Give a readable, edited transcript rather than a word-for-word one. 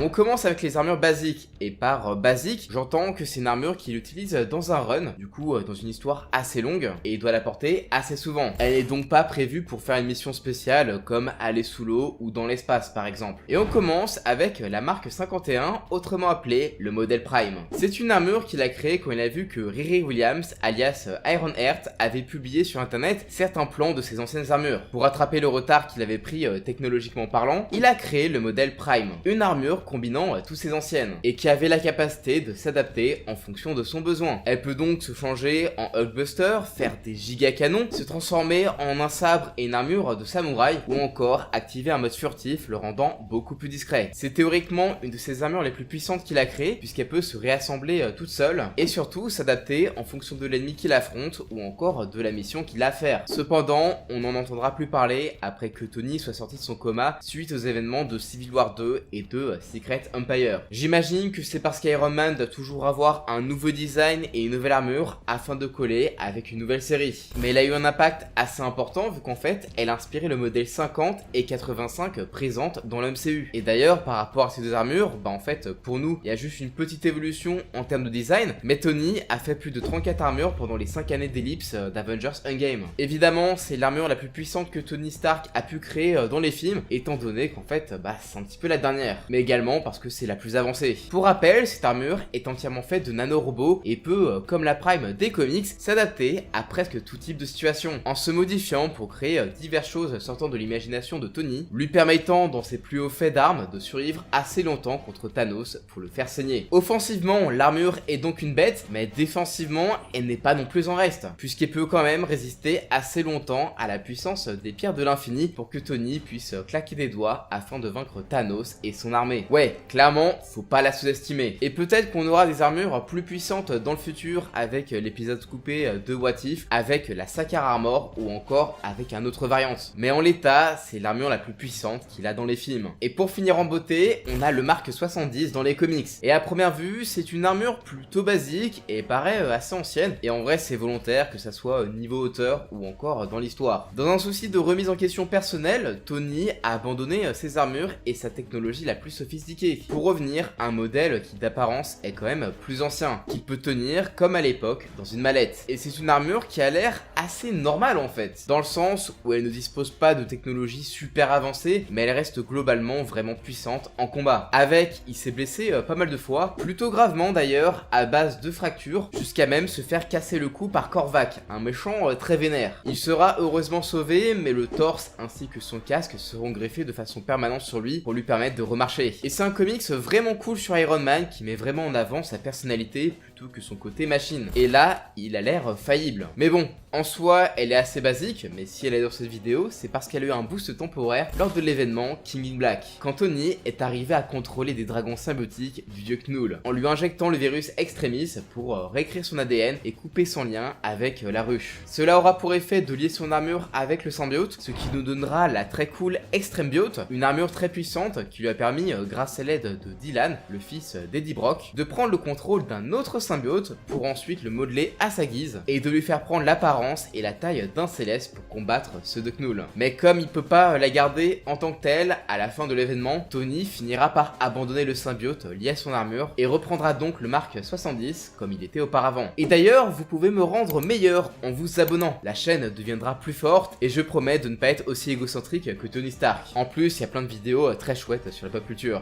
On commence avec les armures basiques, et par basique, j'entends que c'est une armure qu'il utilise dans un run, du coup dans une histoire assez longue, et il doit la porter assez souvent. Elle n'est donc pas prévue pour faire une mission spéciale comme aller sous l'eau ou dans l'espace par exemple. Et on commence avec la marque 51, autrement appelée le modèle Prime. C'est une armure qu'il a créée quand il a vu que Riri Williams, alias Ironheart, avait publié sur internet certains plans de ses anciennes armures. Pour rattraper le retard qu'il avait pris technologiquement parlant, il a créé le modèle Prime, une armure combinant tous ses anciennes, et qui avait la capacité de s'adapter en fonction de son besoin. Elle peut donc se changer en Hulkbuster, faire des giga canons, se transformer en un sabre et une armure de samouraï, ou encore activer un mode furtif le rendant beaucoup plus discret. C'est théoriquement une de ses armures les plus puissantes qu'il a créées, puisqu'elle peut se réassembler toute seule, et surtout s'adapter en fonction de l'ennemi qu'il affronte, ou encore de la mission qu'il a à faire. Cependant, on n'en entendra plus parler après que Tony soit sorti de son coma suite aux événements de Civil War 2 et de Secret Empire. J'imagine que c'est parce qu'Iron Man doit toujours avoir un nouveau design et une nouvelle armure afin de coller avec une nouvelle série. Mais elle a eu un impact assez important vu qu'en fait, elle a inspiré le modèle 50 et 85 présentes dans l'MCU. Et d'ailleurs, par rapport à ces deux armures, en fait, pour nous, il y a juste une petite évolution en termes de design, mais Tony a fait plus de 34 armures pendant les 5 années d'ellipse d'Avengers Endgame. Évidemment, c'est l'armure la plus puissante que Tony Stark a pu créer dans les films, étant donné qu'en fait, c'est un petit peu la dernière, mais également parce que c'est la plus avancée. Pour rappel, cette armure est entièrement faite de nanorobots et peut, comme la Prime des comics, s'adapter à presque tout type de situation, en se modifiant pour créer diverses choses sortant de l'imagination de Tony, lui permettant dans ses plus hauts faits d'armes de survivre assez longtemps contre Thanos pour le faire saigner. Offensivement, l'armure est donc une bête, mais défensivement, elle n'est pas non plus en reste, puisqu'elle peut quand même résister assez longtemps à la puissance des pierres de l'infini pour que Tony puisse claquer des doigts afin de vaincre Thanos et son armée. Ouais, clairement, faut pas la sous-estimer. Et peut-être qu'on aura des armures plus puissantes dans le futur avec l'épisode coupé de What If, avec la Sakaar Armor ou encore avec un autre variante. Mais en l'état, c'est l'armure la plus puissante qu'il a dans les films. Et pour finir en beauté, on a le Mark 70 dans les comics. Et à première vue, c'est une armure plutôt basique et paraît assez ancienne. Et en vrai, c'est volontaire que ça soit niveau hauteur ou encore dans l'histoire. Dans un souci de remise en question personnelle, Tony a abandonné ses armures et sa technologie la plus sophistiquée pour revenir à un modèle qui d'apparence est quand même plus ancien, qui peut tenir comme à l'époque dans une mallette. Et c'est une armure qui a l'air assez normale en fait, dans le sens où elle ne dispose pas de technologie super avancée, mais elle reste globalement vraiment puissante en combat. Avec, il s'est blessé pas mal de fois, plutôt gravement d'ailleurs, à base de fractures, jusqu'à même se faire casser le cou par Korvac, un méchant très vénère. Il sera heureusement sauvé, mais le torse ainsi que son casque seront greffés de façon permanente sur lui pour lui permettre de remarcher. Et c'est un comics vraiment cool sur Iron Man qui met vraiment en avant sa personnalité plutôt que son côté machine. Et là, il a l'air faillible. Mais bon, en soi, elle est assez basique, mais si elle est dans cette vidéo, c'est parce qu'elle a eu un boost temporaire lors de l'événement King in Black, quand Tony est arrivé à contrôler des dragons symbiotiques du vieux Knull, en lui injectant le virus Extremis pour réécrire son ADN et couper son lien avec la ruche. Cela aura pour effet de lier son armure avec le symbiote, ce qui nous donnera la très cool Extrembiote, une armure très puissante qui lui a permis, grâce à l'aide de Dylan, le fils d'Eddie Brock, de prendre le contrôle d'un autre symbiote pour ensuite le modeler à sa guise et de lui faire prendre l'apparence et la taille d'un Céleste pour combattre ceux de Knull. Mais comme il peut pas la garder en tant que telle, à la fin de l'événement, Tony finira par abandonner le symbiote lié à son armure et reprendra donc le Mark 70 comme il était auparavant. Et d'ailleurs, vous pouvez me rendre meilleur en vous abonnant. La chaîne deviendra plus forte et je promets de ne pas être aussi égocentrique que Tony Stark. En plus, il y a plein de vidéos très chouettes sur la pop culture.